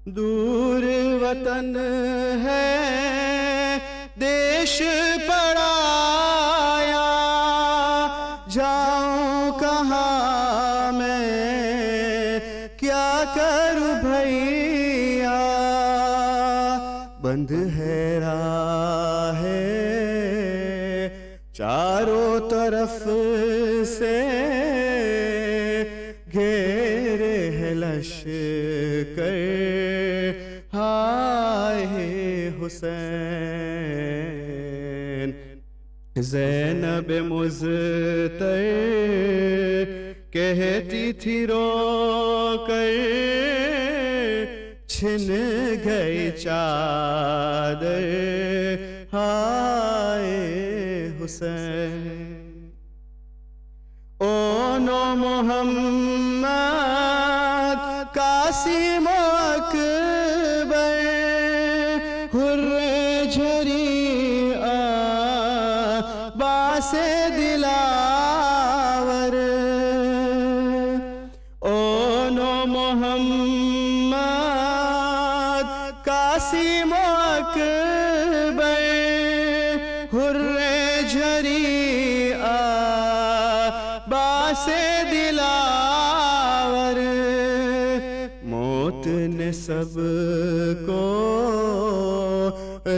دور وطن ہے دیش پرایا، جاؤں کہاں میں کیا کروں بھیا، بند ہے راہ چاروں طرف سے، گھیرے ہے لشکر ہائے حسین، زینب مزتر کہتی تھی رو کر، چھن گئی چادر ہائے حسین، اونو محمد قاسم و اکبر، حر جھری عباس دلاور، اونو محمد قاسم و اکبر، حر جھری عباس دلاور، موت نے سب کو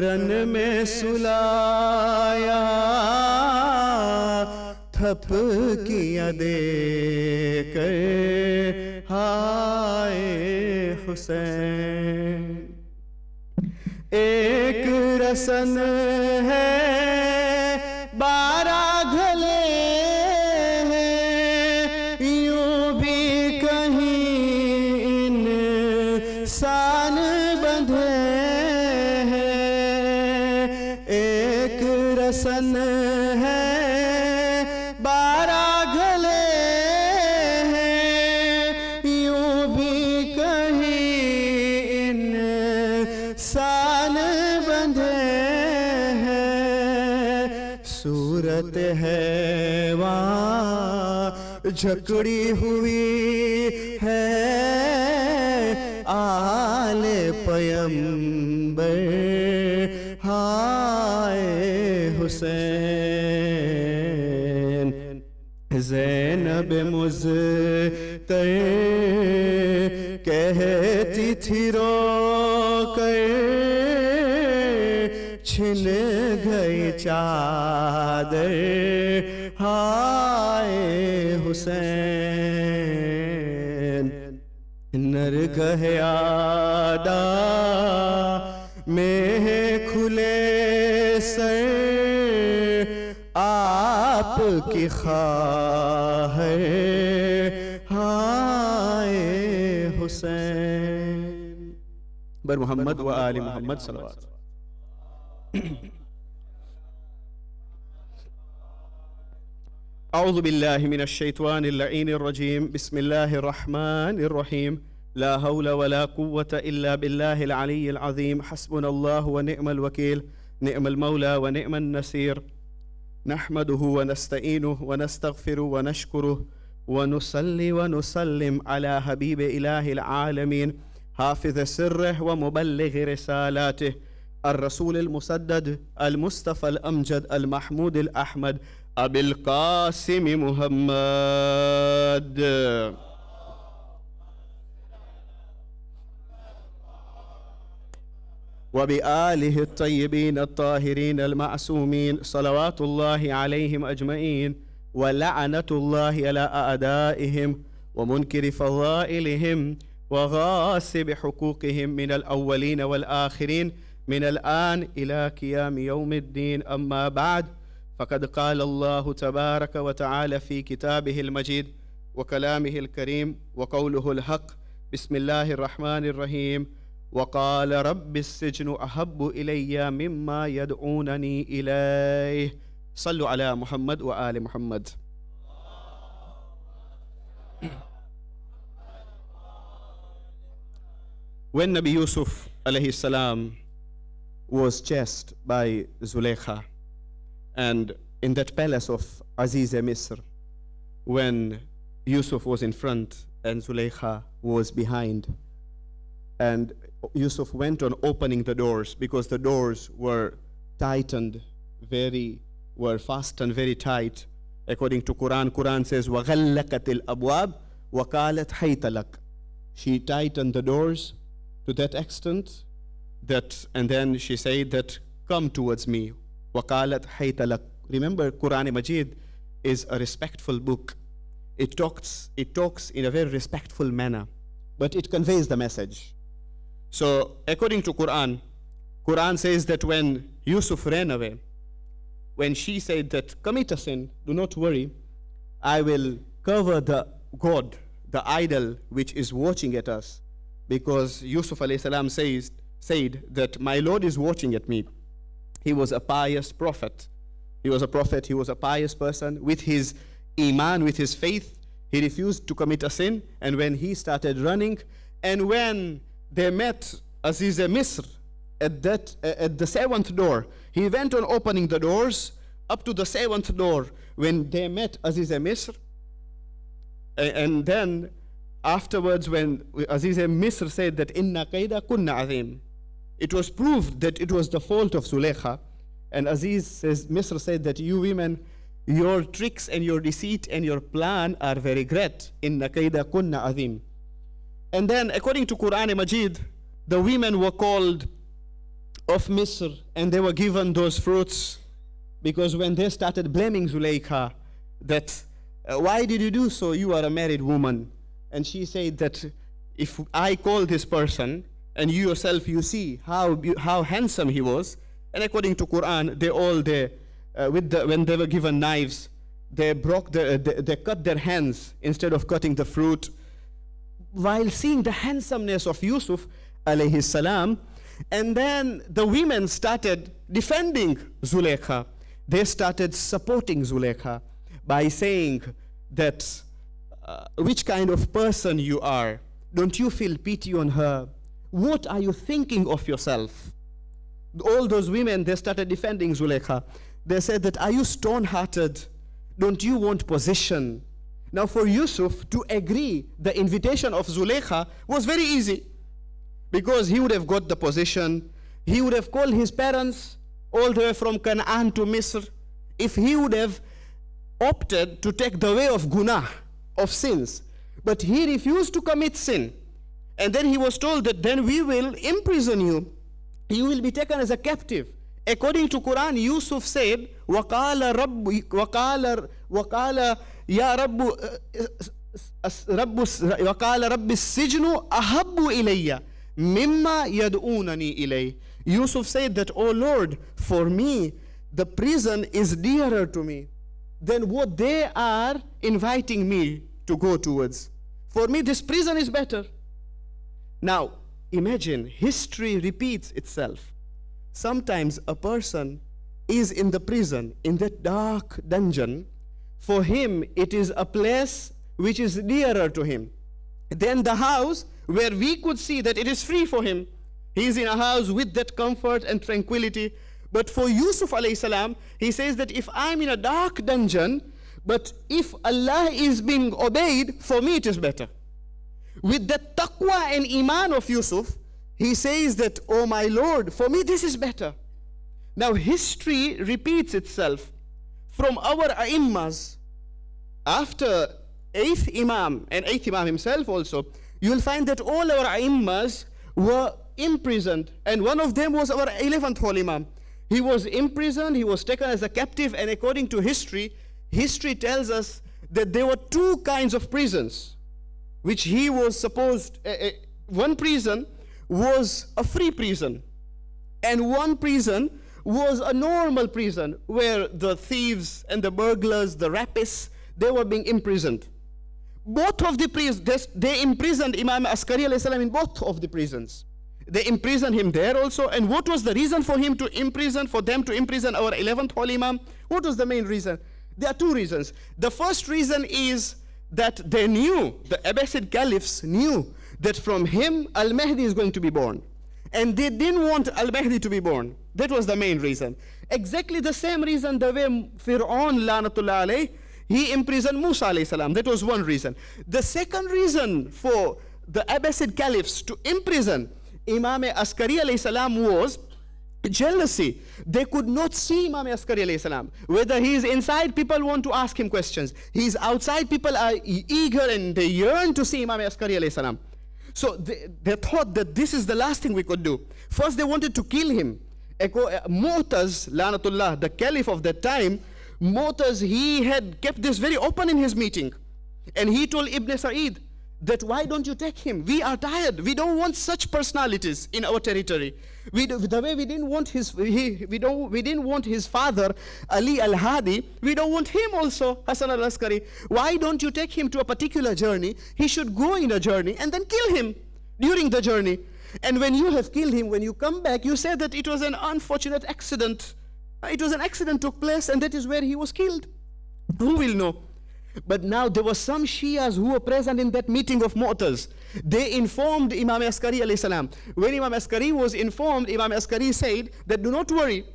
رن میں سلایا، تھپ کیا دے کر ہائے حسین، ایک رسن ہے 12 گھلے ہیں، یوں بھی کہیں انسان بندھے ہیں، ایک رسن ہے 12 گھلے ہیں، یوں بھی کہیں انسان بندھے ہیں، صورت ہے وہاں جھکڑی ہوئی ہے، آل پیمبر ہائے حسین، زینب مزتر کہتی تھی رو کر، چھن گئی چادر ہائے حسین، نرگہ آدھا میں کھلے سر، آپ کی خواہر ہائے حسین، بر محمد و آل محمد صلوات۔ اعوذ باللہ من الشیطان اللعین الرجیم، بسم اللہ الرحمن الرحیم، لا حول ولا قوة الا باللہ العلی العظیم، حسبنا اللہ ونعم الوکیل، نعم المولى ونعم النصیر، نحمده ونستعینه ونستغفره ونشکره ونصلي ونسلم على حبیب الہ العالمین، حافظ سره ومبلغ رسالاته، الرسول المسدد المصطفى الأمجد المحمود الأحمد أبي القاسم محمد، وبآله الطيبين الطاهرين المعصومين، صلوات الله عليهم أجمعين، ولعنة الله على أعدائهم ومنكر فضائلهم وغاصب حقوقهم من الأولين والآخرين من الآن إلى قيام يوم الدين، أما بعد، فقد قال الله تبارك وتعالى في كتابه المجيد وكلامه الكريم وقوله الحق، بسم الله الرحمن الرحيم، وقال رب السجن أحب إلي مما يدعونني إليه، صلوا على محمد وآل محمد۔ When Nabi Yusuf alayhi salam was chased by Zulaykha, and in that palace of Aziz Misr, when Yusuf was in front and Zulaykha was behind, And Yusuf went on opening the doors because the doors were tightened were fastened very tight. According to Quran says, وَغَلَّقَتِ الْأَبْوَابِ وَقَالَتْ حَيْتَ لَكَ. She tightened the doors to that extent and then she said that, come towards me. وَقَالَتْ حَيْتَ لَكَ. Remember, Quran Majid is a respectful book. It talks in a very respectful manner, but it conveys the message. So, according to Quran says that when Yusuf ran away, when she said that, commit a sin, do not worry, I will cover the God, the idol which is watching at us. Because Yusuf alayhi salam said that my Lord is watching at me. He was a pious prophet. He was a pious person. With his iman, with his faith, he refused to commit a sin. And when he started running, and when they met Aziz Misr at the seventh door, he went on opening the doors up to the seventh door when they met Aziz Misr. And then afterwards, when Aziz Misr said that inna kaida kunna azim, it was proved that it was the fault of Zulaykha. And Misr said that you women, your tricks and your deceit and your plan are very great. Inna kaida kunna azim. And then according to Quran Majid, the women were called of Misr and they were given those fruits, because when they started blaming Zulaykha that why did you do so, you are a married woman, and she said that if I call this person and you yourself you see how handsome he was, and according to Quran when they were given knives, they cut their hands instead of cutting the fruit. While seeing the handsomeness of Yusuf alayhi salam, and then the women started defending Zulaykha. They started supporting Zulaykha by saying that which kind of person you are. Don't you feel pity on her? What are you thinking of yourself? All those women, they started defending Zulaykha. They said that, are you stone-hearted? Don't you want position? Now for Yusuf to agree the invitation of Zulaykha was very easy, because he would have got the position. He would have called his parents all the way from Canaan to Misr. If he would have opted to take the way of gunah, of sins, but he refused to commit sin. And then he was told that then we will imprison you. You will be taken as a captive. According to Quran, Yusuf said, وَقَالَ يَا رَبُّ وَقَالَ رَبِّ السِّجْنُ أَحَبُّ إِلَيَّ مِمَّا يَدْعُونَنِي إِلَيْهِ. Yusuf said that, oh Lord, for me, the prison is dearer to me than what they are inviting me to go towards. For me, this prison is better. Now, imagine, history repeats itself. Sometimes a person is in the prison, in that dark dungeon. For him, it is a place which is dearer to him than the house where we could see that it is free for him. He is in a house with that comfort and tranquility. But for Yusuf alayhi salam, he says that if I'm in a dark dungeon, but if Allah is being obeyed, for me it is better. With the taqwa and iman of Yusuf, he says that, oh my Lord, for me this is better. Now history repeats itself. From our A'immas, after 8th Imam, and 8th Imam himself also, you will find that all our A'immas were imprisoned, and one of them was our 11th Holy Imam. He was imprisoned, he was taken as a captive, and according to history tells us that there were two kinds of prisons, which he was supposed, one prison was a free prison, and one prison was a normal prison where the thieves and the burglars, the rapists, they were being imprisoned. Both of the prisons, they imprisoned Imam Askari alayhi salam in both of the prisons. They imprisoned him there also. And what was the reason for them to imprison our 11th Holy Imam? What was the main reason? There are two reasons. The first reason is that they knew, the Abbasid caliphs knew that from him Al-Mahdi is going to be born. And they didn't want Al-Mahdi to be born. That was the main reason. Exactly the same reason the way Fir'aun, Lanatullah alayh, he imprisoned Musa alayhi salam. That was one reason. The second reason for the Abbasid caliphs to imprison Imam Askari alayhi salam was jealousy. They could not see Imam Askari alayhi salam. Whether he is inside, people want to ask him questions. He is outside, people are eager and they yearn to see Imam Askari alayhi salam. So they thought that this is the last thing we could do. First they wanted to kill him. Mu'taz, Lanatullah, the caliph of that time, Mu'taz, he had kept this very open in his meeting. And he told Ibn Sa'id that why don't you take him? We are tired. We don't want such personalities in our territory. The way we didn't want we didn't want his father Ali al-Hadi, we don't want him also, Hasan al-Askari. Why don't you take him to a particular journey? He should go in a journey and then kill him during the journey. And when you have killed him, when you come back, you say that it was an unfortunate accident. It was an accident took place and that is where he was killed. Who will know? But now there were some Shias who were present in that meeting of Mu'taz. They informed Imam Askari alayhi salam. When Imam Askari was informed, Imam Askari said that do not worry.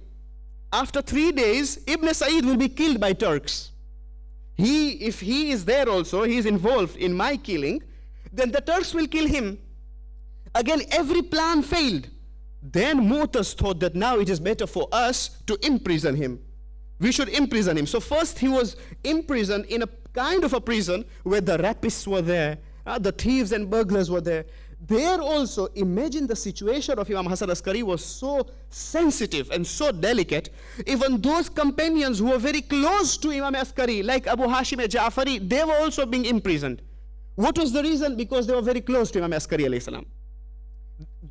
After 3 days, Ibn Sa'id will be killed by Turks. If he is there also, he is involved in my killing, then the Turks will kill him. Again, every plan failed. Then Mu'taz thought that now it is better for us to imprison him. We should imprison him. So first he was imprisoned in a kind of a prison where the rapists were there, the thieves and burglars were there. There also, imagine the situation of Imam Hasan Askari was so sensitive and so delicate. Even those companions who were very close to Imam Askari, like Abu Hashim al-Ja'fari, they were also being imprisoned. What was the reason? Because they were very close to Imam Askari alayhi salam.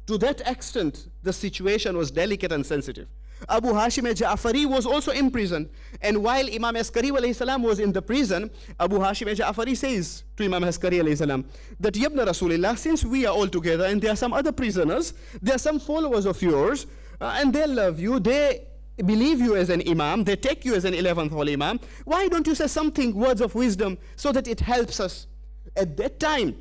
To that extent, the situation was delicate and sensitive. Abu Hashim al-Ja'fari was also imprisoned. And while Imam Askari alayhi salam was in the prison, Abu Hashim al-Ja'fari says to Imam Askari alayhi salam that Yabna Rasulullah, since we are all together and there are some other prisoners, there are some followers of yours, and they love you, they believe you as an Imam, they take you as an 11th holy Imam, why don't you say something, words of wisdom, so that it helps us? At that time,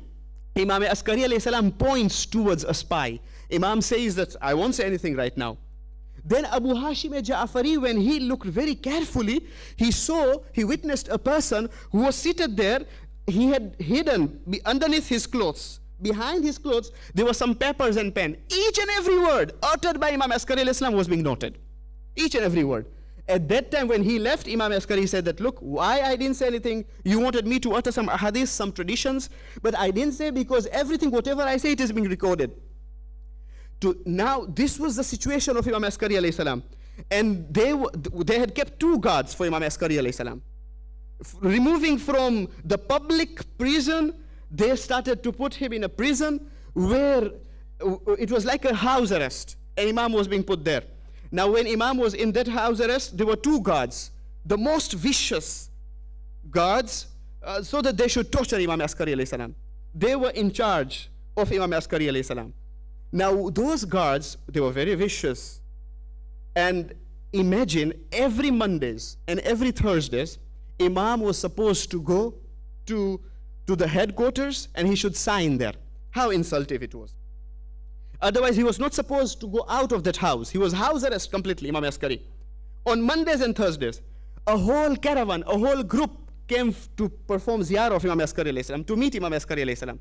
Imam Askari alayhi salam points towards a spy. Imam says that I won't say anything right now. Then Abu Hashim al-Ja'fari, when he looked very carefully, he witnessed a person who was seated there. He had hidden underneath his clothes. Behind his clothes, there were some papers and pen. Each and every word uttered by Imam Askari alayhi salam was being noted. Each and every word. At that time when he left, Imam Askari said that, look, why I didn't say anything? You wanted me to utter some ahadith, some traditions, but I didn't say because everything, whatever I say, it is being recorded. Now, this was the situation of Imam Askari alayhi salam. And they had kept 2 guards for Imam Askari alayhi salam. Removing from the public prison, they started to put him in a prison where it was like a house arrest. And Imam was being put there. Now, when Imam was in that house arrest, there were 2 guards, the most vicious guards, so that they should torture Imam Askari alayhi salam. They were in charge of Imam Askari alayhi salam. Now, those guards, they were very vicious. And imagine every Mondays and every Thursdays, Imam was supposed to go to the headquarters and he should sign there. How insulting it was. Otherwise, he was not supposed to go out of that house. He was house arrest completely, Imam Askari. On Mondays and Thursdays, a whole caravan, a whole group came to perform ziyarah of Imam Askari alayhi salam, to meet Imam Askari alayhi salam.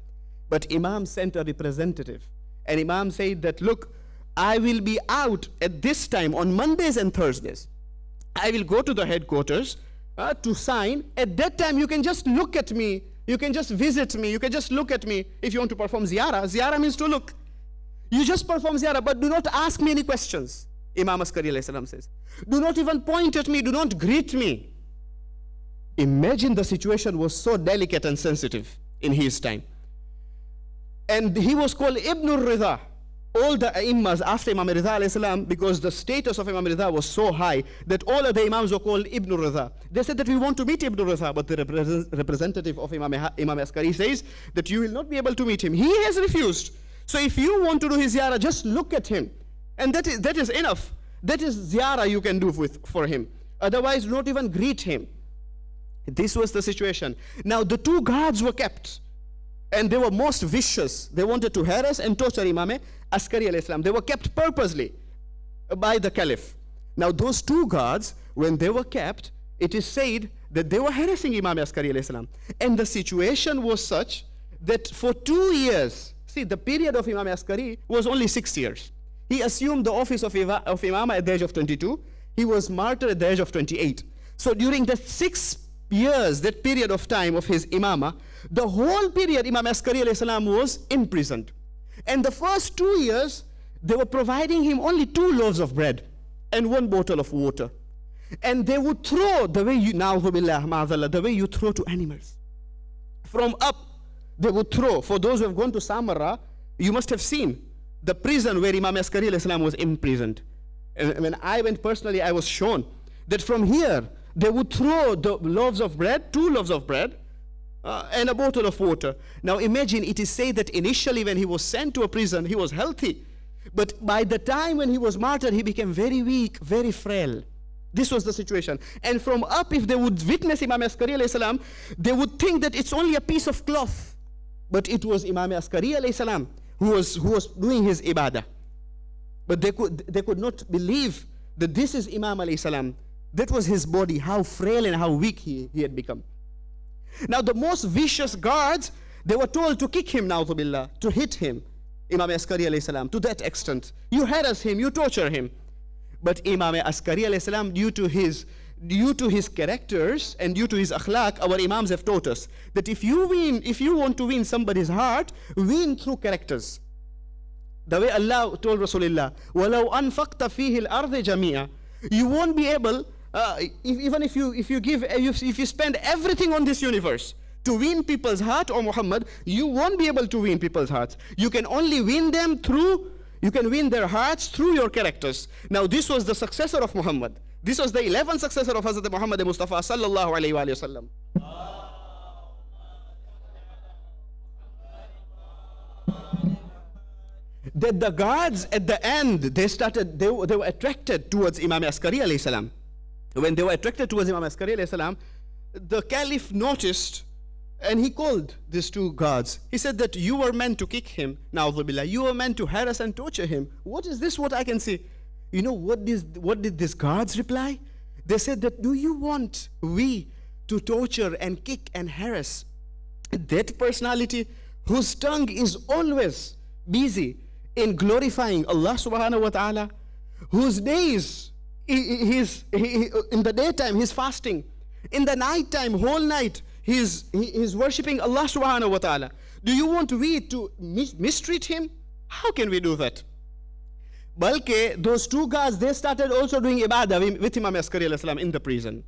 But Imam sent a representative. And Imam said that, look, I will be out at this time on Mondays and Thursdays. I will go to the headquarters to sign. At that time, you can just look at me. You can just visit me. You can just look at me if you want to perform ziyarah. Ziyarah means to look. You just perform ziyarah, but do not ask me any questions, Imam Askari alayhi salam says. Do not even point at me. Do not greet me. Imagine the situation was so delicate and sensitive in his time. And he was called Ibn al-Ridha. All the Imams after Imam Ridha alayhi salam, because the status of Imam Ridha was so high that all of the Imams were called Ibn al-Ridha. They said that we want to meet Ibn al-Ridha, but the representative of Imam Askari says that you will not be able to meet him. He has refused. So if you want to do his ziyarah, just look at him. And that is enough. That is ziyarah you can do for him. Otherwise, do not even greet him. This was the situation. Now, the 2 guards were kept. And they were most vicious. They wanted to harass and torture Imam Askari alayhi salam. They were kept purposely by the caliph. Now, those 2 guards, when they were kept, it is said that they were harassing Imam Askari alayhi salam. And the situation was such that for 2 years, see, the period of Imam Askari was only 6 years. He assumed the office of Imam at the age of 22. He was martyred at the age of 28. So during the 6 years, that period of time of his imama, the whole period Imam Askari alayhi salam was imprisoned. And the first 2 years, they were providing him only 2 loaves of bread and 1 bottle of water. And they would throw the way you, the way you throw to animals. From up, they would throw. For those who have gone to Samarra, you must have seen the prison where Imam Askari alayhi salam was imprisoned. And when I went personally, I was shown that from here, they would throw the loaves of bread, 2 loaves of bread, and a bottle of water. Now imagine, it is said that initially when he was sent to a prison, he was healthy. But by the time when he was martyred, he became very weak, very frail. This was the situation. And from up, if they would witness Imam Askari alayhi salam, they would think that it's only a piece of cloth. But it was Imam Askari alayhi salam who was doing his ibadah. But they could not believe that this is Imam alayhi salam. That was his body, how frail and how weak he had become. Now the most vicious guards, they were told to kick him, na'udhu billah, to hit him, Imam Askari alayhi salam, to that extent. You harass him, you torture him. But Imam Askari alayhi salam, due to his characters and due to his akhlaq, our imams have taught us that if you want to win somebody's heart, win through characters. The way Allah told Rasulullah, وَلَوْ أَنفَقْتَ فِيهِ الْأَرْضِ جَمِيعًا. You won't be able, even if you spend everything on this universe to win people's heart, or Muhammad, you won't be able to win people's hearts. You can only win them you can win their hearts through your characters. Now this was the successor of Muhammad. This was the 11th successor of Hazrat Muhammad Mustafa sallallahu alayhi wa sallam. That the guards at the end, they were attracted towards Imam Askari alayhi salam. When they were attracted towards Imam Askari alayhi salam, the caliph noticed and he called these 2 guards. He said that you were meant to kick him, na'udhu billah. You were meant to harass and torture him. What is this what I can see? You know what did these guards reply? They said that, do you want we to torture and kick and harass that personality whose tongue is always busy in glorifying Allah subhanahu wa ta'ala, whose days, in the daytime he's fasting, in the night time, whole night, he's worshipping Allah subhanahu wa ta'ala. Do you want we to mistreat him? How can we do that? Balke, those 2 guards, they started also doing ibadah with Imam Askari alayhi salam in the prison.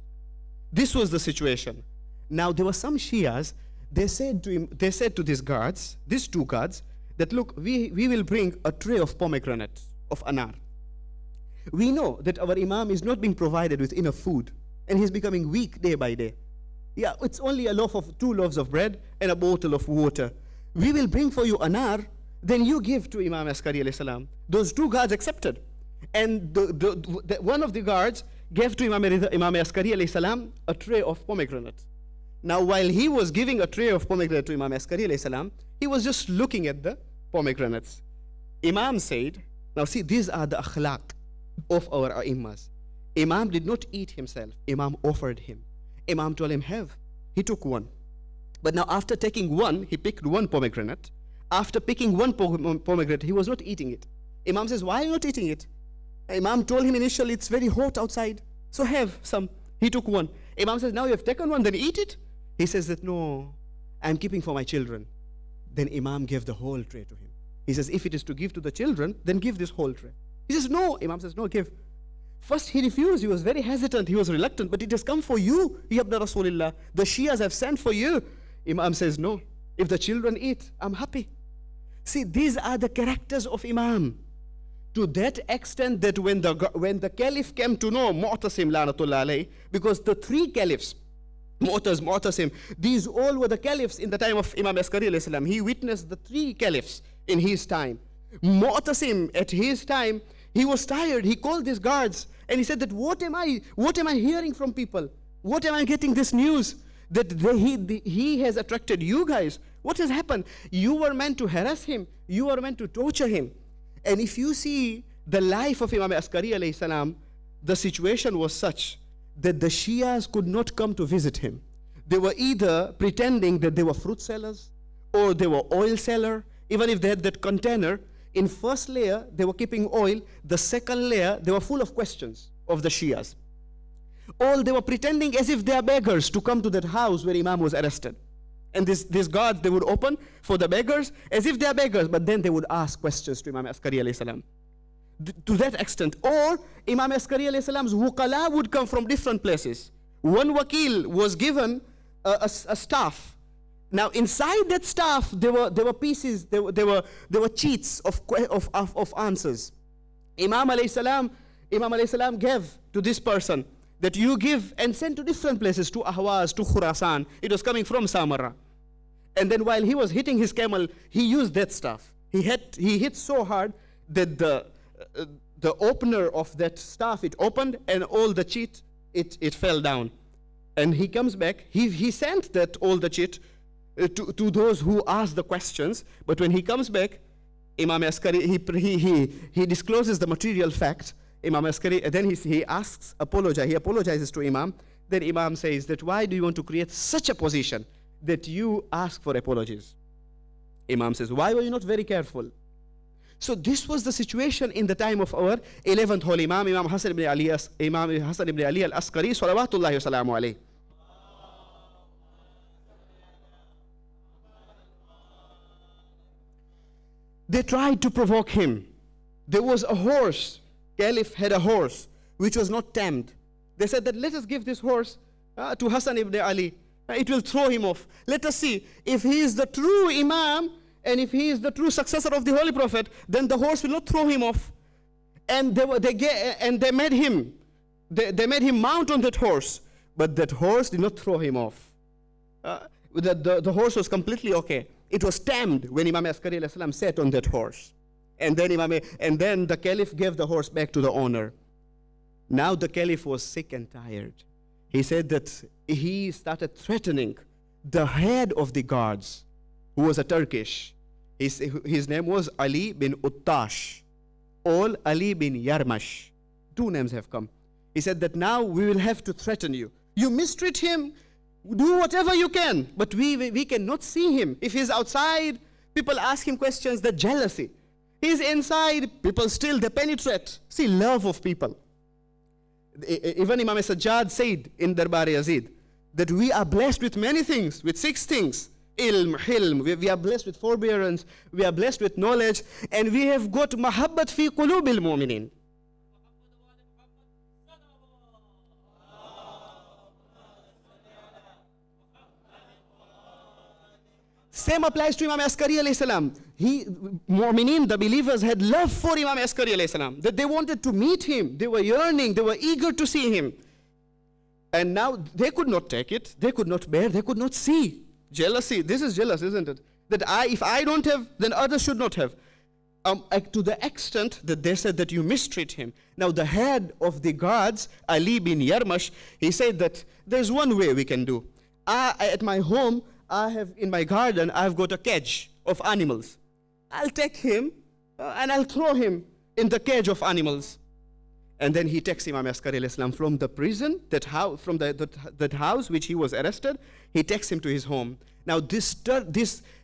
This was the situation. Now there were some Shias, they said to these 2 guards, that look, we will bring a tray of pomegranate, of anar. We know that our Imam is not being provided with enough food, and he's becoming weak day by day. Yeah, it's only 2 loaves of bread and a bottle of water. We will bring for you anar, then you give to Imam Askari alayhi salam. Those 2 guards accepted. And one of the guards gave to Imam Askari alayhi salam a tray of pomegranate. Now while he was giving a tray of pomegranate to Imam Askari alayhi salam, he was just looking at the pomegranates. Imam said, now see, these are the akhlaq of our A'immas. Imam did not eat himself. Imam offered him. Imam told him, have. He took 1. But now after taking 1, he picked 1 pomegranate. After picking 1 pomegranate, he was not eating it. Imam says, why are you not eating it? Imam told him initially, it's very hot outside, so have some. He took 1. Imam says, now you have taken 1, then eat it. He says that, no, I'm keeping for my children. Then Imam gave the whole tray to him. He says, if it is to give to the children, then give this whole tray. He says, no. Imam says, no, give. First he refused, he was very hesitant, he was reluctant, but it has come for you, Ya Ibn Rasulullah. The Shias have sent for you. Imam says, no. If the children eat, I'm happy. See, these are the characters of Imam. To that extent that when the caliph came to know Mu'tasim Lanatullah alayhi, because the 3 caliphs, Mu'tasim, these all were the caliphs in the time of Imam Askari alayhi salam. He witnessed the 3 caliphs in his time. Mu'tasim, at his time, he was tired. He called these guards and he said that, what am I hearing from people? What am I getting this news? That he has attracted you guys. What has happened? You were meant to harass him. You were meant to torture him. And if you see the life of Imam Askari alayhi salam, the situation was such that the Shias could not come to visit him. They were either pretending that they were fruit sellers, or they were oil seller. Even if they had that container, in first layer, they were keeping oil. The second layer, they were full of questions of the Shias. All they were pretending as if they are beggars to come to that house where Imam was arrested. And these guards, they would open for the beggars as if they are beggars, but then they would ask questions to Imam Askari alayhi salam. To that extent. Or Imam Askari alayhi salam's wukala would come from different places. One wakil was given a staff. Now inside that staff, there were pieces, there were cheats of answers. Imam alayhi salam gave to this person that you give and send to different places, to Ahwaz, to Khurasan. It was coming from Samarra. And then while he was hitting his camel, he used that staff. He hit so hard that the opener of that staff, it opened, and all the cheat, it fell down. And he comes back, he sent that all the cheat to those who asked the questions, but when he comes back, Imam Askari, he discloses the material fact. Imam Askari, and then he apologizes to Imam. Then Imam says that, why do you want to create such a position that you ask for apologies? Imam says, why were you not very careful? So this was the situation in the time of our 11th Holy Imam, Imam Hasan ibn Ali al-Askari, salawatullahi wa salamu alayhi. They tried to provoke him. There was a horse. Caliph had a horse which was not tamed. They said that let us give this horse to Hasan ibn Ali. It will throw him off. Let us see if he is the true Imam and if he is the true successor of the Holy Prophet, then the horse will not throw him off. And they made him mount on that horse, but that horse did not throw him off. The horse was completely okay. It was tamed when Imam Askari alayhi salam sat on that horse. And then the Caliph gave the horse back to the owner. Now the Caliph was sick and tired. He said that he started threatening the head of the guards, who was a Turkish. His name was Ali bin Uttash, or Ali bin Yarmash. Two names have come. He said that now we will have to threaten you. You mistreat him, do whatever you can, but we cannot see him. If he's outside, people ask him questions, that jealousy. He's inside, people still, they penetrate. See, love of people. Even Imam Sajjad said in Darbar Yazid that we are blessed with many things, with 6 things. Ilm, hilm, we are blessed with forbearance, we are blessed with knowledge, and we have got mahabbat fi qulubil mu'minin. Same applies to Imam Askari alayhi salam. Mu'minin, the believers, had love for Imam Askari alayhi salam, that they wanted to meet him, they were yearning, they were eager to see him. And now they could not take it, they could not bear, they could not see. Jealousy, this is jealous, isn't it? That if I don't have, then others should not have. To the extent that they said that you mistreat him. Now the head of the guards, Ali bin Yarmash, he said that there's one way we can do. At my home, in my garden, I've got a cage of animals. I'll take him and I'll throw him in the cage of animals. And then he takes Imam Askari alayhi salam from the prison, that house which he was arrested, he takes him to his home. Now this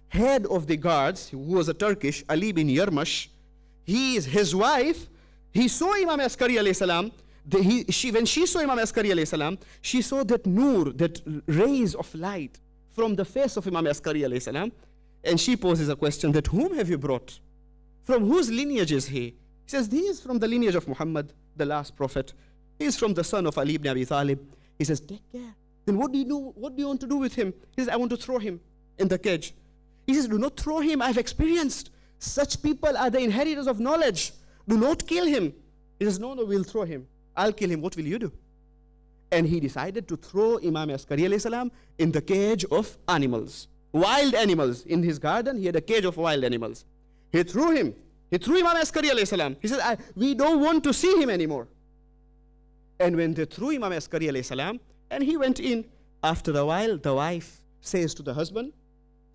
head of the guards, who was a Turkish, Ali bin Yarmash, his wife, he saw Imam Askari alayhi salam. When she saw Imam Askari alayhi salam, she saw that nur, that rays of light from the face of Imam Askari alayhi salam, and she poses a question that, whom have you brought? From whose lineage is he? He says, he is from the lineage of Muhammad, the last prophet. He is from the son of Ali ibn Abi Talib. He says, take care. Then what do you want to do with him? He says, I want to throw him in the cage. He says, do not throw him. I've experienced. Such people are the inheritors of knowledge. Do not kill him. He says, no, we'll throw him. I'll kill him. What will you do? And he decided to throw Imam Askari alayhi salam in the cage of animals. Wild animals. In his garden, he had a cage of wild animals. He threw him. He threw Imam Askari alayhi salam. He said, we don't want to see him anymore. And when they threw Imam Askari alayhi salam, and he went in, after a while, the wife says to the husband,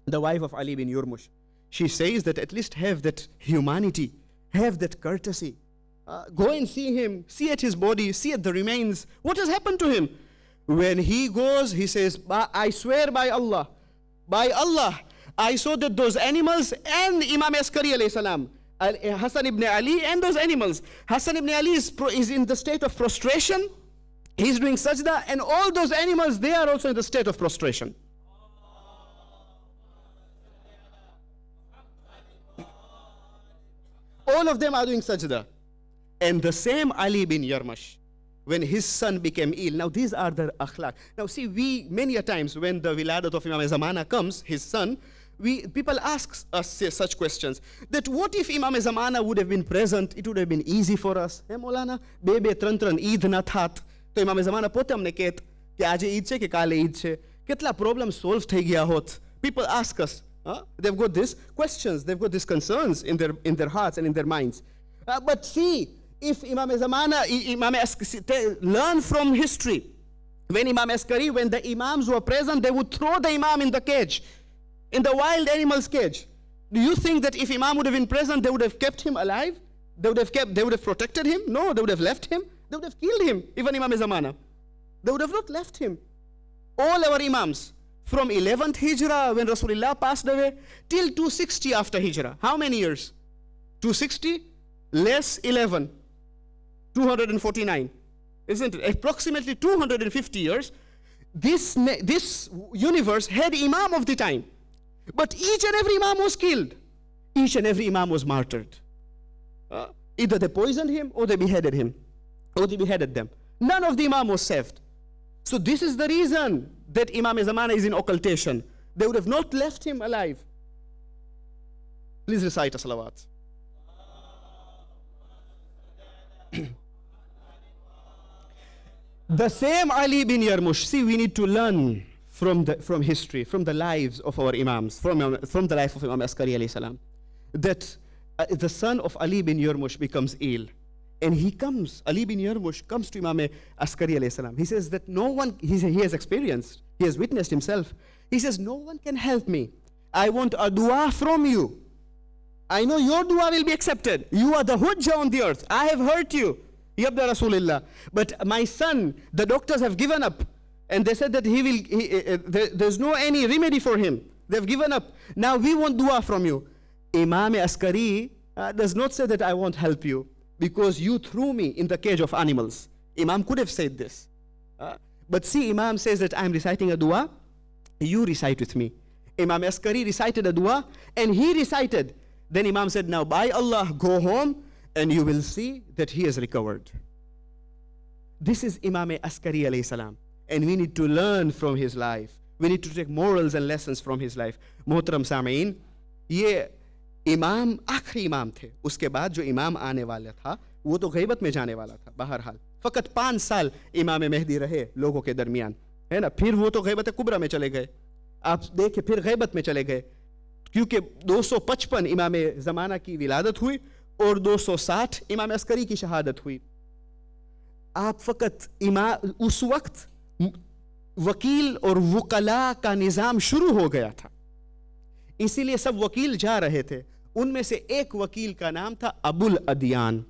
the wife of Ali bin Yarmush, she says that at least have that humanity, have that courtesy. Go and see him, see at his body, see at the remains. What has happened to him? When he goes, he says, I swear by Allah, I saw that those animals and Imam Askari alayhi salam, Hassan ibn Ali and those animals. Hassan ibn Ali is in the state of prostration. He's doing sajda, and all those animals, they are also in the state of prostration. All of them are doing sajda. And the same Ali bin Yarmash, when his son became ill. Now these are the akhlaq. Now see, we many a times when the wiladat of Imam Zamana comes, his son, people ask us such questions, that what if Imam Zamana would have been present, it would have been easy for us. Hey Maulana, bebe tran Eid na that. To Imam Zamana pote amne ket ke aje Eid che ke kale Eid che. Ketla problem solve thai gaya hot. People ask us, they've got these questions, they've got these concerns in their hearts and in their minds. But see, if Imam Zamana, learn from history. When Imam Askari, when the Imams were present, they would throw the Imam in the cage, in the wild animals cage. Do you think that if Imam would have been present, they would have kept him alive? They would have protected him? No, they would have left him. They would have killed him, even Imam Zamana. They would have not left him. All our Imams, from 11th Hijrah, when Rasulullah passed away, till 260 after Hijrah. How many years? 260 less 11. 249, isn't it? Approximately 250 years. This universe had Imam of the time. But each and every Imam was killed. Each and every Imam was martyred. Either they poisoned him or they beheaded him. Or they beheaded them. None of the Imam was saved. So this is the reason that Imam Zamana is in occultation. They would have not left him alive. Please recite a salawat. The same Ali bin Yarmush. See, we need to learn from history, from the lives of our Imams, from the life of Imam Askari alayhi salam, that the son of Ali bin Yarmush becomes ill. And Ali bin Yarmush comes to Imam Askari alayhi salam. He says that no one, he has experienced, he has witnessed himself. He says, no one can help me. I want a dua from you. I know your dua will be accepted. You are the hujjah on the earth. I have heard you. Yabda Rasulullah. But my son, the doctors have given up. And they said that there's no any remedy for him. They've given up. Now we want dua from you. Imam Askari does not say that I won't help you because you threw me in the cage of animals. Imam could have said this. But see, Imam says that I'm reciting a dua. You recite with me. Imam Askari recited a dua and he recited. Then Imam said, now by Allah, go home and you will see that he has recovered. This is Imam Askari alayhi salam. And we need to learn from his life. We need to take morals and lessons from his life. Muhtaram Samain, ye Imam आखिरी इमाम थे. उसके बाद जो इमाम आने वाला था वो तो गैबत में जाने वाला था. बहरहाल फकत 5 साल इमाम मेहदी रहे लोगों के दरमियान, है ना. फिर वो तो गैबत कुबरा में चले गए. आप देखिए फिर गैबत में चले गए क्योंकि 255 इमाम ज़माना की विलादत हुई और 260 इमाम अस्करी की शहादत हुई. आप फकत उस वक्त वकील और वकला का निज़ाम शुरू हो गया था, इसीलिए सब वकील जा रहे थे. उनमें से एक वकील का नाम था अबुल अदियान.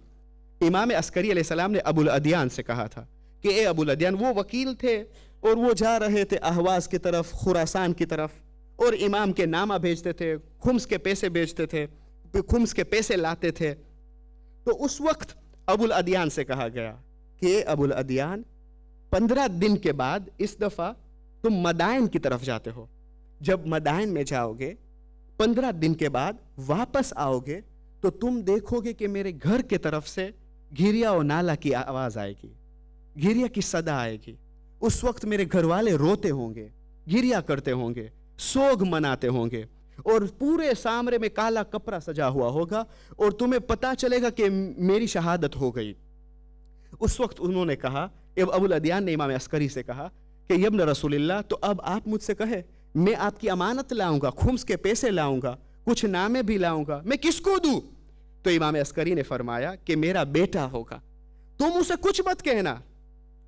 इमाम अस्करी अलैहिस्सलाम ने अबुल अदियान से कहा था कि ए अबुल अदियान, वो वकील थे और वो जा रहे थे अहवाज की तरफ, खुरासान की तरफ, और इमाम के नामा भेजते थे, खुम्स के पैसे भेजते थे, खुम्स के पैसे लाते थे. तो उस वक्त अबुल अदियान से कहा गया कि अबुल अदियान, 15 दिन के बाद इस दफ़ा तुम मदाइन की तरफ जाते हो. जब मदाइन में जाओगे 15 दिन के बाद वापस आओगे तो तुम देखोगे कि मेरे घर के तरफ से घिरिया और नाला की आवाज़ आएगी, घिरिया की सदा आएगी. उस वक्त मेरे घर वाले रोते होंगे, घिरिया करते होंगे, सोग मनाते होंगे और पूरे सामरे में काला कपड़ा सजा हुआ होगा और तुम्हें पता चलेगा कि मेरी शहादत हो गई. उस वक्त उन्होंने कहा, अबुल अदियान ने इमाम अस्करी से कहा कि यब्न रसूलिल्लाह, तो अब आप मुझसे कहे, मैं आपकी अमानत लाऊंगा, खुम्स के पैसे लाऊंगा, कुछ नामे भी लाऊंगा, मैं किसको दूं? तो इमाम अस्करी ने फरमाया कि मेरा बेटा होगा. तुम उसे कुछ मत कहना.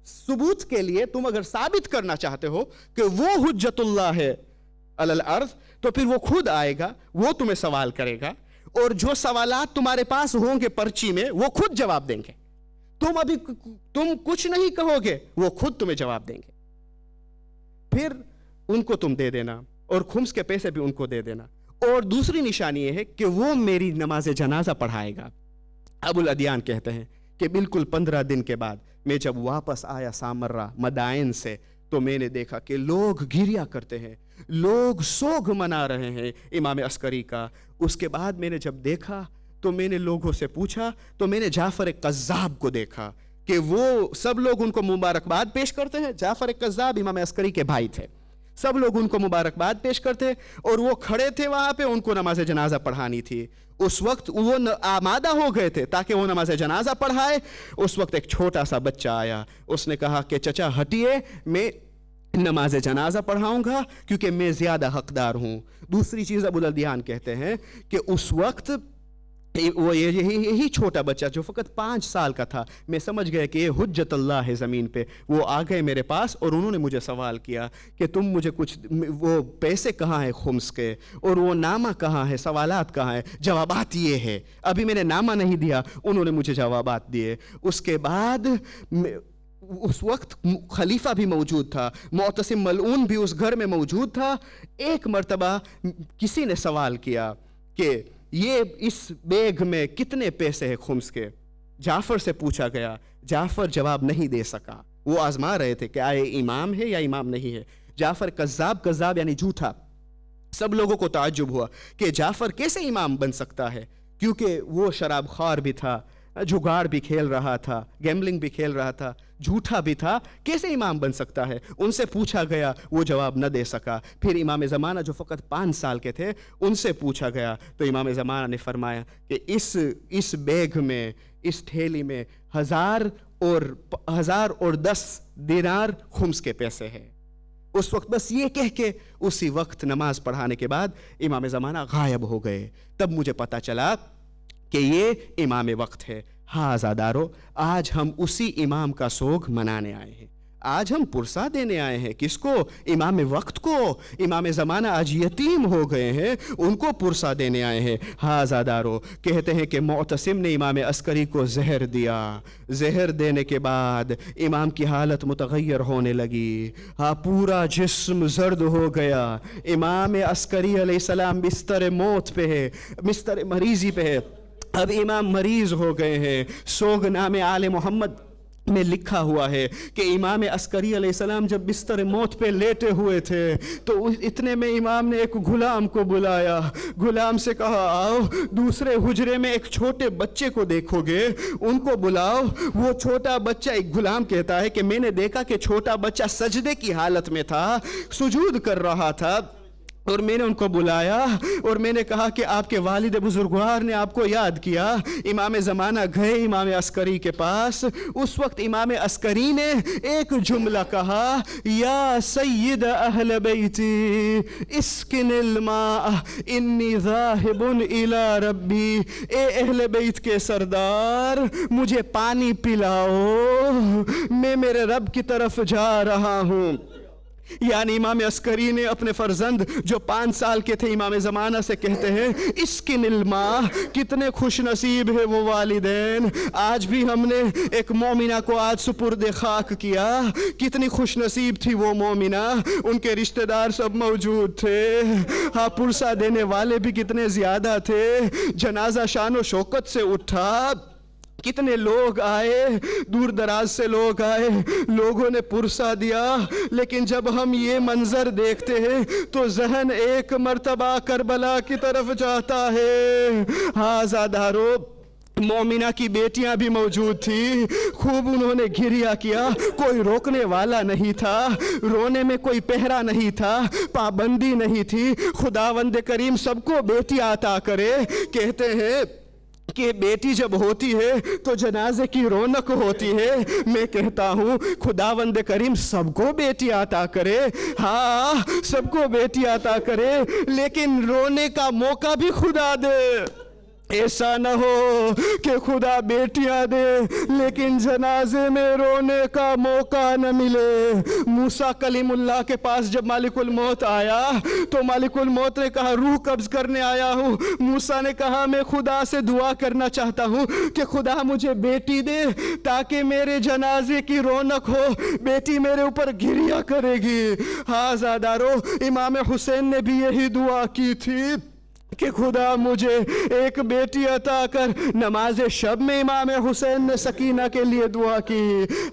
सबूत के लिए तुम अगर साबित करना चाहते हो कि वो हुज्जतुल्लाह है अलल अर्ज़, तो फिर वो खुद आएगा, वो तुम्हें सवाल करेगा और जो सवालात तुम्हारे पास होंगे पर्ची में वो खुद जवाब देंगे. तुम कुछ नहीं कहोगे, वो खुद तुम्हें जवाब देंगे. फिर उनको तुम दे देना اور خمس کے پیسے بھی ان کو دے دینا. اور دوسری نشانی یہ ہے کہ وہ میری نماز جنازہ پڑھائے گا. ابو الادیان کہتے ہیں کہ بالکل 15 دن کے بعد میں جب واپس آیا سامرہ مدائن سے تو میں نے دیکھا کہ لوگ گریا کرتے ہیں, لوگ سوگ منا رہے ہیں امام عسکری کا. اس کے بعد میں نے جب دیکھا تو میں نے لوگوں سے پوچھا تو میں نے جعفر قذاب کو دیکھا کہ وہ سب لوگ ان کو مبارکباد پیش کرتے ہیں. جعفر قذاب امام عسکری کے بھائی تھے. سب لوگ ان کو مبارکباد پیش کرتے اور وہ کھڑے تھے وہاں پہ, ان کو نماز جنازہ پڑھانی تھی. اس وقت وہ آمادہ ہو گئے تھے تاکہ وہ نماز جنازہ پڑھائے. اس وقت ایک چھوٹا سا بچہ آیا, اس نے کہا کہ چچا ہٹیے, میں نماز جنازہ پڑھاؤں گا کیونکہ میں زیادہ حقدار ہوں. دوسری چیز ابو الادیان کہتے ہیں کہ اس وقت وہ یہی چھوٹا بچہ جو فقط 5 سال کا تھا, میں سمجھ گیا کہ یہ حجت اللہ ہے زمین پہ. وہ آ گئے میرے پاس اور انہوں نے مجھے سوال کیا کہ تم مجھے کچھ, وہ پیسے کہاں ہیں خمس کے, اور وہ نامہ کہاں ہے, سوالات کہاں ہیں. جوابات یہ ہے, ابھی میں نے نامہ نہیں دیا, انہوں نے مجھے جوابات دیے. اس کے بعد اس وقت خلیفہ بھی موجود تھا, معتصم ملعون بھی اس گھر میں موجود تھا. ایک مرتبہ کسی نے سوال کیا کہ یہ اس بیگ میں کتنے پیسے ہیں خمس کے. جعفر سے پوچھا گیا, جعفر جواب نہیں دے سکا. وہ آزما رہے تھے کہ آئے امام ہے یا امام نہیں ہے. جعفر کذاب یعنی جھوٹا. سب لوگوں کو تعجب ہوا کہ جعفر کیسے امام بن سکتا ہے, کیونکہ وہ شراب خوار بھی تھا, جگاڑ بھی کھیل رہا تھا, گیملنگ بھی کھیل رہا تھا, جھوٹا بھی تھا, کیسے امام بن سکتا ہے. ان سے پوچھا گیا, وہ جواب نہ دے سکا. پھر امام زمانہ جو فقط 5 سال کے تھے ان سے پوچھا گیا تو امام زمانہ نے فرمایا کہ اس بیگ میں, اس تھیلی میں 1000 اور 10 دینار خمس کے پیسے ہیں. اس وقت بس یہ کہہ کے اسی وقت نماز پڑھانے کے بعد امام زمانہ غائب ہو گئے. تب مجھے پتا چلا کہ یہ امام وقت ہے. ہاں عزادارو, آج ہم اسی امام کا سوگ منانے آئے ہیں. آج ہم پرسہ دینے آئے ہیں. کس کو؟ امام وقت کو. امام زمانہ آج یتیم ہو گئے ہیں, ان کو پرسہ دینے آئے ہیں. ہاں عزادارو, کہتے ہیں کہ معتصم نے امام عسکری کو زہر دیا. زہر دینے کے بعد امام کی حالت متغیر ہونے لگی. ہاں, پورا جسم زرد ہو گیا. امام عسکری علیہ السلام بستر موت پہ ہے, بستر مریضی پہ ہے. اب امام مریض ہو گئے ہیں. سوگ نام آل محمد میں لکھا ہوا ہے کہ امام عسکری علیہ السلام جب بستر موت پہ لیٹے ہوئے تھے تو اتنے میں امام نے ایک غلام کو بلایا. غلام سے کہا, آؤ دوسرے حجرے میں ایک چھوٹے بچے کو دیکھو گے, ان کو بلاؤ. وہ چھوٹا بچہ, ایک غلام کہتا ہے کہ میں نے دیکھا کہ چھوٹا بچہ سجدے کی حالت میں تھا, سجود کر رہا تھا, اور میں نے ان کو بلایا اور میں نے کہا کہ آپ کے والد بزرگوار نے آپ کو یاد کیا. امام زمانہ گئے امام عسکری کے پاس. اس وقت امام عسکری نے ایک جملہ کہا, یا سید اہل بیتی اسکن الماء انی ذاہب الی ربی. اے اہل بیت کے سردار, مجھے پانی پلاؤ, میں میرے رب کی طرف جا رہا ہوں. یعنی امام عسکری نے اپنے فرزند جو 5 سال کے تھے امام زمانہ سے کہتے ہیں, اسکن الماء. کتنے خوش نصیب ہے وہ والدین. آج بھی ہم نے ایک مومنہ کو آج سپرد خاک کیا. کتنی خوش نصیب تھی وہ مومنہ, ان کے رشتہ دار سب موجود تھے. ہاں, پرسہ دینے والے بھی کتنے زیادہ تھے. جنازہ شان و شوکت سے اٹھا. کتنے لوگ آئے, دور دراز سے لوگ آئے, لوگوں نے پرسہ دیا. لیکن جب ہم یہ منظر دیکھتے ہیں تو ذہن ایک مرتبہ کربلا کی طرف جاتا ہے. ہاں عزادارو, مومنہ کی بیٹیاں بھی موجود تھی. خوب انہوں نے گھریا کیا. کوئی روکنے والا نہیں تھا, رونے میں کوئی پہرا نہیں تھا, پابندی نہیں تھی. خداوند کریم سب کو بیٹی عطا کرے. کہتے ہیں کہ بیٹی جب ہوتی ہے تو جنازے کی رونق ہوتی ہے. میں کہتا ہوں خداوند کریم سب کو بیٹی عطا کرے. ہاں, سب کو بیٹی عطا کرے, لیکن رونے کا موقع بھی خدا دے. ایسا نہ ہو کہ خدا بیٹیاں دے لیکن جنازے میں رونے کا موقع نہ ملے۔ موسیٰ کلیم اللہ کے پاس جب مالک الموت آیا تو مالک الموت نے کہا روح قبض کرنے آیا ہوں۔ موسیٰ نے کہا میں خدا سے دعا کرنا چاہتا ہوں کہ خدا مجھے بیٹی دے تاکہ میرے جنازے کی رونق ہو، بیٹی میرے اوپر گریہ کرے گی۔ ہاں زادارو، امام حسین نے بھی یہی دعا کی تھی کہ خدا مجھے ایک بیٹی عطا کر۔ نماز شب میں امام حسین نے سکینہ کے لیے دعا کی۔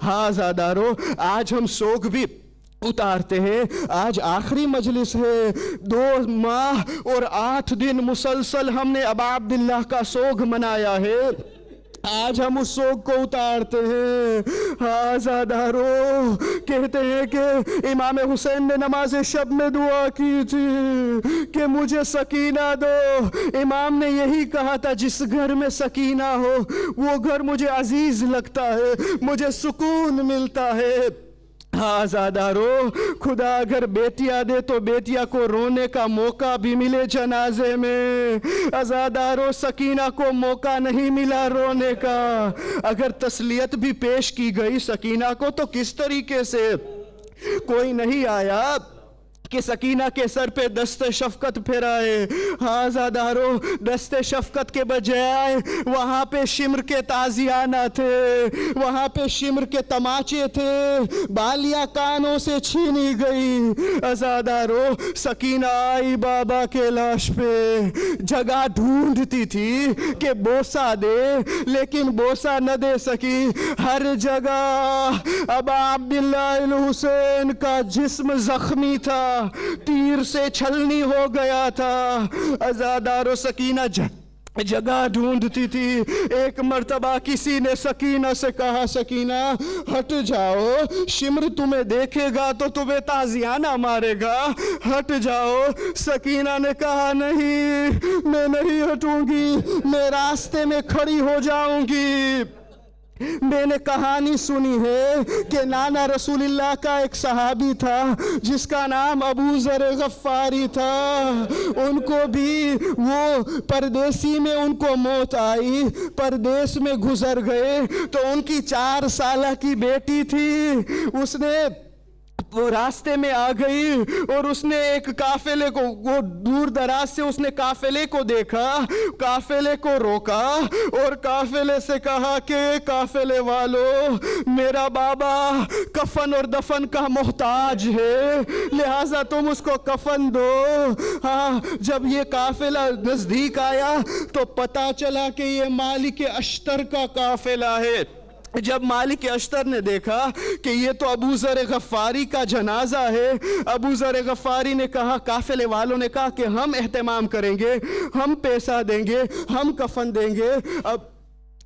ہاں زادارو، آج ہم سوگ بھی اتارتے ہیں، آج آخری مجلس ہے، 2 ماہ اور 8 دن مسلسل ہم نے ابا عبداللہ کا سوگ منایا ہے، آج ہم اس سوگ کو اتارتے ہیں۔ ہاں زادارو، کہتے ہیں کہ امام حسین نے نماز شب میں دعا کی تھی کہ مجھے سکینہ دو۔ امام نے یہی کہا تھا جس گھر میں سکینہ ہو وہ گھر مجھے عزیز لگتا ہے، مجھے سکون ملتا ہے۔ ہاں زادارو، خدا اگر بیٹیاں دے تو بیٹیاں کو رونے کا موقع بھی ملے جنازے میں۔ زادارو، سکینہ کو موقع نہیں ملا رونے کا، اگر تسلیت بھی پیش کی گئی سکینہ کو تو کس طریقے سے؟ کوئی نہیں آیا کہ سکینہ کے سر پہ دست شفقت پھیرائے۔ ہاں زادارو، دست شفقت کے بجائے وہاں پہ شمر کے تازیانہ تھے، وہاں پہ شمر کے تماچے تھے، بالیاں کانوں سے چھینی گئی۔ زادارو، سکینہ آئی بابا کے لاش پہ، جگہ ڈھونڈتی تھی کہ بوسہ دے لیکن بوسہ نہ دے سکی۔ ہر جگہ ابا عبداللہ الحسین کا جسم زخمی تھا، تیر سے چھلنی ہو گیا تھا۔ زادارو، سکینہ جگہ ڈھونڈتی تھی۔ ایک مرتبہ کسی نے سکینہ سے کہا سکینہ ہٹ جاؤ، شمر تمہیں دیکھے گا تو تمہیں تازیانہ مارے گا، ہٹ جاؤ۔ سکینہ نے کہا نہیں، میں نہیں ہٹوں گی، میں راستے میں کھڑی ہو جاؤں گی۔ میں نے کہانی سنی ہے کہ نانا رسول اللہ کا ایک صحابی تھا جس کا نام ابو ذر غفاری تھا، ان کو بھی وہ پردیسی میں ان کو موت آئی، پردیس میں گزر گئے تو ان کی 4 سالہ کی بیٹی تھی، اس نے وہ راستے میں آ گئی اور اس نے ایک قافلے کو، وہ دور دراز سے اس نے قافلے کو دیکھا، قافلے کو روکا اور قافلے سے کہا کہ قافلے والو، میرا بابا کفن اور دفن کا محتاج ہے، لہٰذا تم اس کو کفن دو۔ ہاں، جب یہ قافلہ نزدیک آیا تو پتہ چلا کہ یہ مالک اشتر کا قافلہ ہے۔ جب مالک اشتر نے دیکھا کہ یہ تو ابو ذر غفاری کا جنازہ ہے، ابو ذر غفاری نے کہا، قافلے والوں نے کہا کہ ہم اہتمام کریں گے، ہم پیسہ دیں گے، ہم کفن دیں گے۔ اب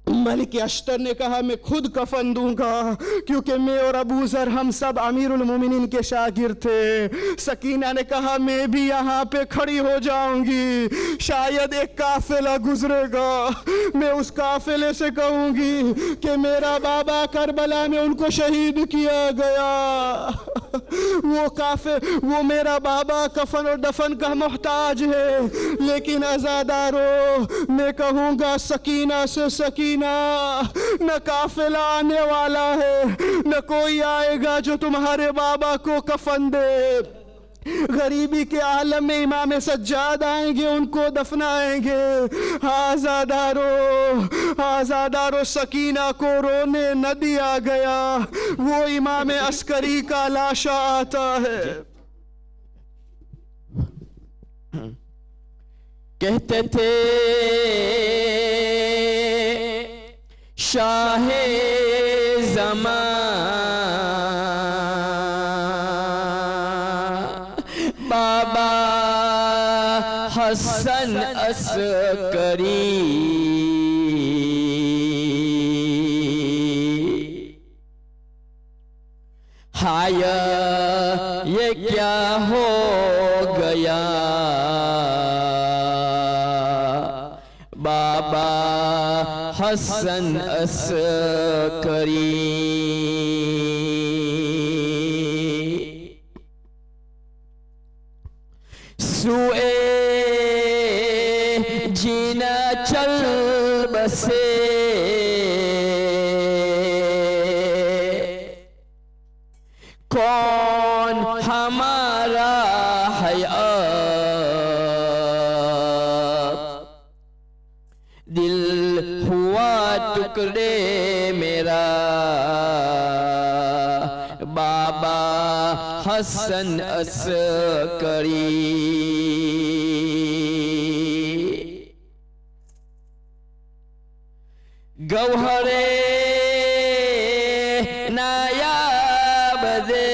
ملک اشتر نے کہا میں خود کفن دوں گا کیونکہ میں اور ابو ذر ہم سب امیر المومنین کے شاگرد تھے۔ سکینہ نے کہا میں بھی یہاں پہ کھڑی ہو جاؤں گی، شاید ایک قافلہ گزرے گا، میں اس قافلے سے کہوں گی کہ میرا بابا کربلا میں ان کو شہید کیا گیا، وہ میرا بابا کفن اور دفن کا محتاج ہے، لیکن عزادارو میں کہوں گا سکینہ سے، سکینہ نہ قافلہ آنے والا ہے، نہ کوئی آئے گا جو تمہارے بابا کو کفن دے۔ غریبی کے عالم میں امام سجاد آئیں گے، ان کو دفنائیں گے۔ آزادارو سکینہ کو رونے نہ دیا گیا، وہ امام عسکری کا لاشا آتا ہے۔ کہتے تھے شاہ زمان بابا حسن عسکری، ہایا یہ کیا ہو گیا بابا حسن عسکری۔ سوئے جینا چل بسے کون ہمارا ہے اب دل ہوا ٹکڑے میرا بابا حسن عسکری گوہرے نایاب دے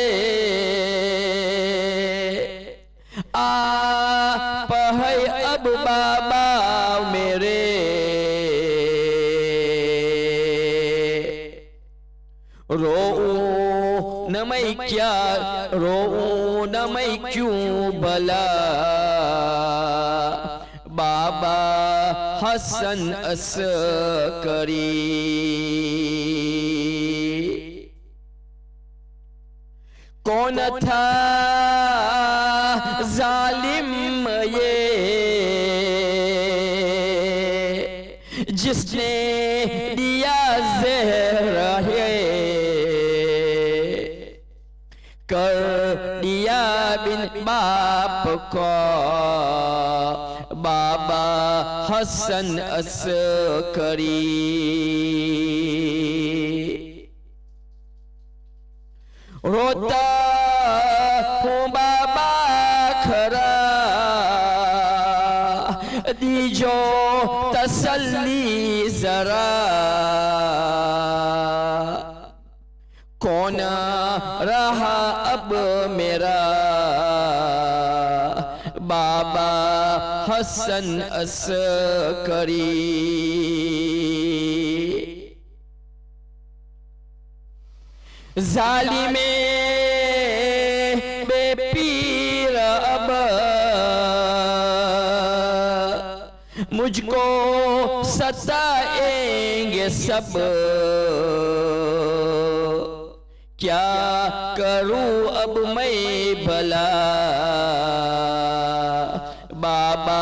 آپ ہے اب بابا میرے رو نہ میں کیا رو نہ میں کیوں بلا بابا حسن عسکری کون تھا ظالم یہ جس نے دیا زہر ہے کر دیا بن باپ کو بابا حسن عسکری روتا ہوں بابا کھرا دیجو تسلی ذرا کون رہا اب میرا بابا حسن عسکری ظالم بے پیر اب مجھ کو ستائیں گے سب کیا کروں اب میں بھلا بابا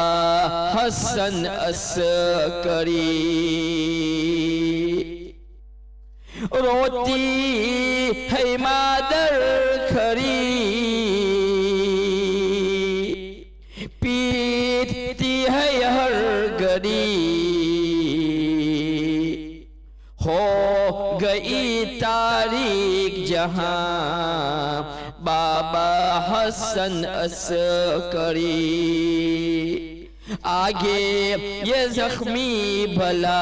حسن عسکری روتی ہے مادر کھری پیٹتی ہے ہر گھڑی ہو گئی تاریک جہاں بابا حسن عسکری آگے یہ زخمی بھلا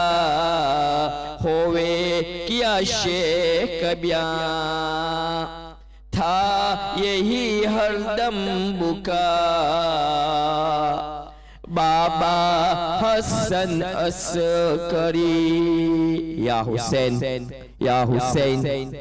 ہوئے کیا شیخ بیان تھا یہی ہر دم بکا بابا حسن عسکری یا حسین یا حسین